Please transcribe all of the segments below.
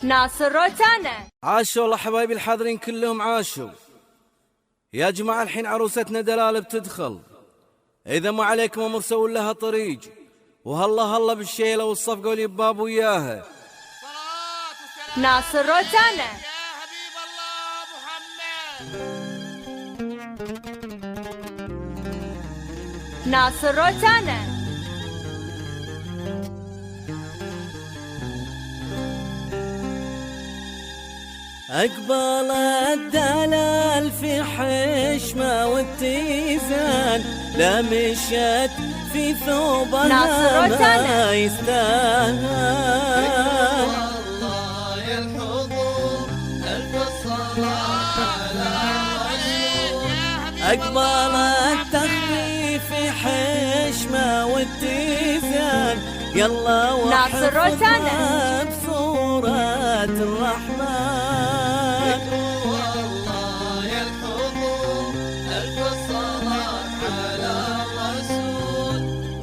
ناصر روتانا. عاشوا والله حبايبي الحاضرين كلهم عاشوا. يا جماعة الحين عروستنا دلال بتدخل، إذا ما عليكم أمر سووا لها طريق، وهلا هلا بالشيلة والصفقة واليباب وياها. ناصر روتانا. يا حبيب الله محمد. ناصر روتانا. أقبل الدلال في حشمة والتيزان، لا مشت في ثوبها ما يستاهل. والله يا الحضور ألف الصلاة على الرسول. أقبل التخفي في حشمة والتيزان، يلا ناصر روتانا بصورة الرحمن. والله يا الحضور ألف الصلاة على الرسول.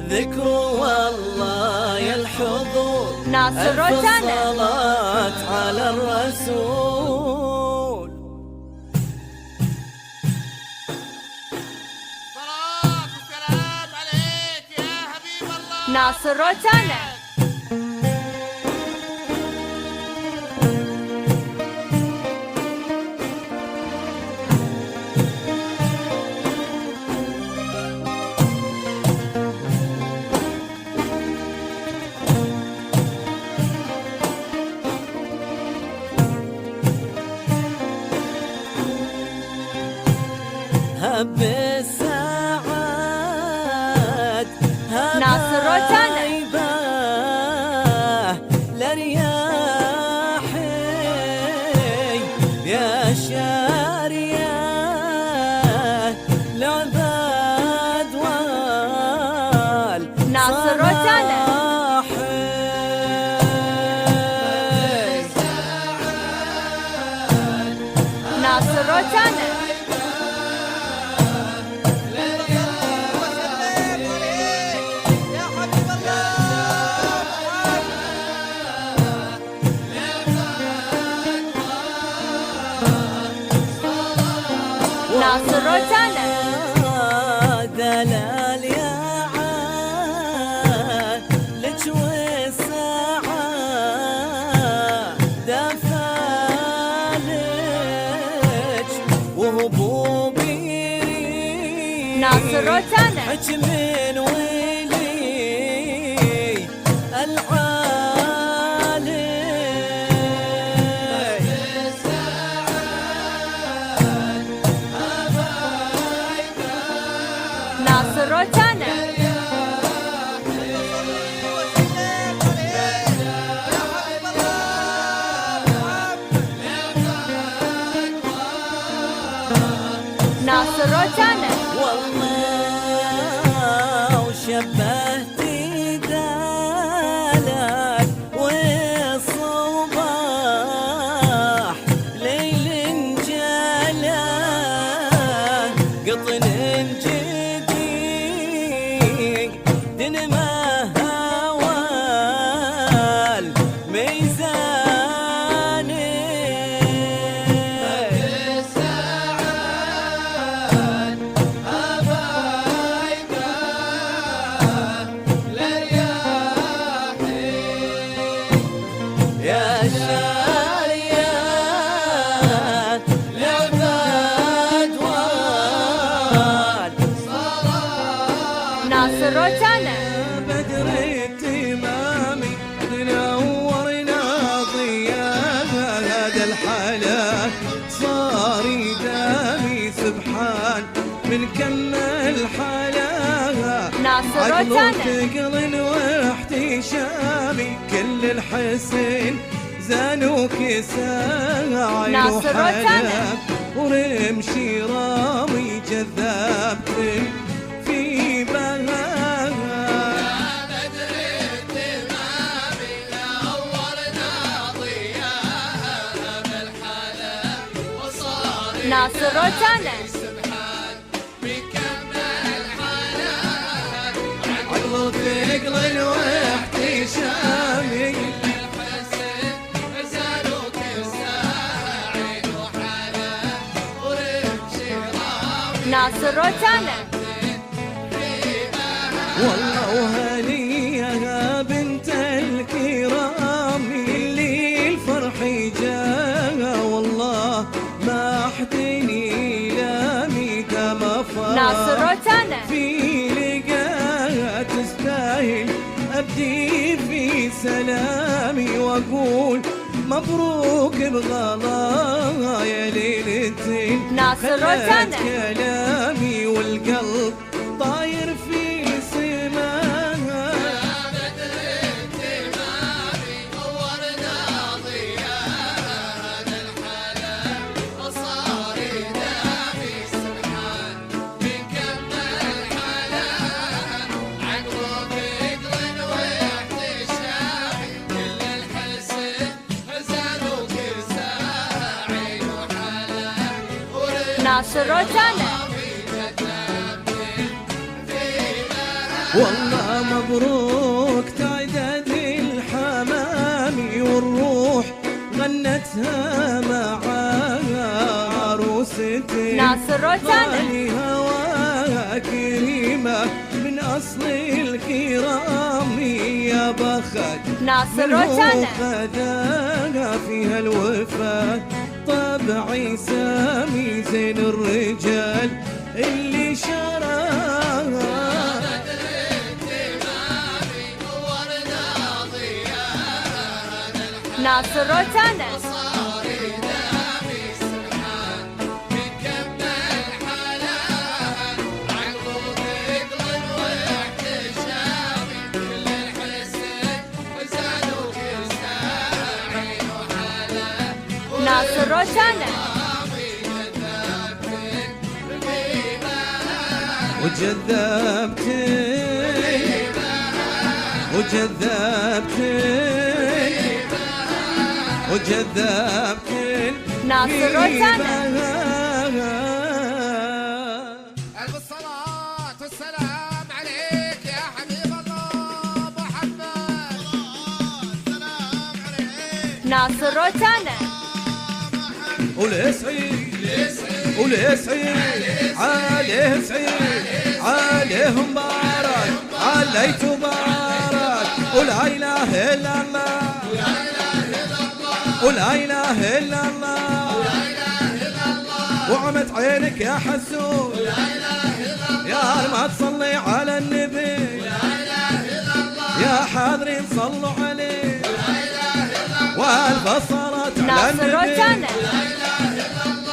ذكر والله يا الحضور ناصر روتانا. الصلاة على الرسول. صلاة والسلام عليك يا حبيب الله. ناصر روتانا. هب الساعات ناصر روتانا. لرياحي يا شارية لعباد وال ناصر روتانا. ناصر روتانا. ناصر روتانا. دلال يا عالج والساعة دفالج وهبوبي. ناصر روتانا. حج من ولي العالي. ناصر روتانا. ناصر روتانا. والله وشبهتي دلال والصباح ليل جلا قطن جديد دنما هوال ميزاني. يا شارية لعباد وال ناصر روتانا. بدر التمامي تنورنا ضياء. هذا الحالات صار يدامي سبحان من كم الحالات. ناصر عقل روتانا. وثقل واحتشامي كل الحسن زانوك ساعي ناصر روتانا. ورمشي رامي جذاب في بهاها. بدر التمامي نورنا ضياها بالحلا وصار ناصر روتانا. سبحان بكمل حالات. عقل وثقل واحتشامي الحسن زادوا ناصر روتانا والله وهنيها بنت الكرام اللي الفرح جاها والله ما احدني لامي كما فرح ناصر روتانا في لقاها تستاهل ابدي في سلامي واقول مبروك بغلاها يا ليلتين ناصر خلت روتانا كلامي والقلب طاير في سماها ناصر روتانا والله مبروك تعداد الحمامي والروح غنتها معاها عروستي ناصر روتانا غالي هواها كريمة من أصل الكرام يا بخت ناصر منه روتانا خداها فيها الوفاء طبعي سامي زين الرجال اللي شراها ناصر روتانا ناصر روتانا وجذبتني وجذبتني ناصر روتانا ألف الصلاة والسلام عليك يا حبيب الله محمد. السلام عليك ناصر روتانا ولسعيد عليه سعيد عليه مبارك عليت مبارك ولا اله الا الله ولا اله الا الله وعمت عينك يا حسون يا ما تصلي على النبي يا حاضرين صلوا عليه والف الصلاة على ناصر النبي روتانا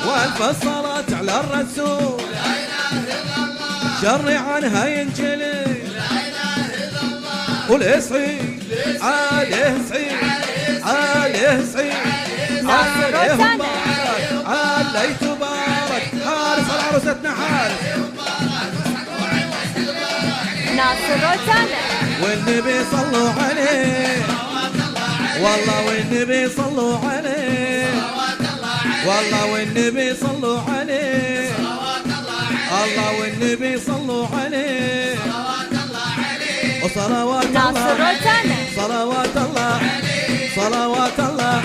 والف الصلاة على الرسول شري عنها ينجلي والسعيد عليه سعيد عليه سعيد ناصر عليه روتانا مبارك عليه تبارك حارس على عروستنا حارس ناصر روتانا والنبي صلوا عليه والله والنبي صلوا عليه والله والنبي صلوا عليه الله والنبي صلوا عليه وصلوات ناصر الله روتانا صلوات الله صلوات الله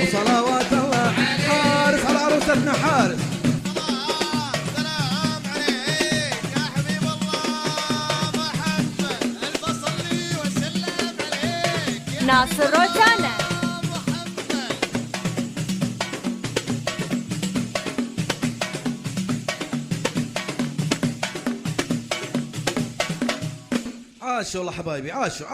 وصلوات الله حارس على عروستنا حارس السلام عليك يا حبيب الله محمد. ألف صلي وسلم عليك يا ناصر روتانا عاشوا والله حبايبي عاشوا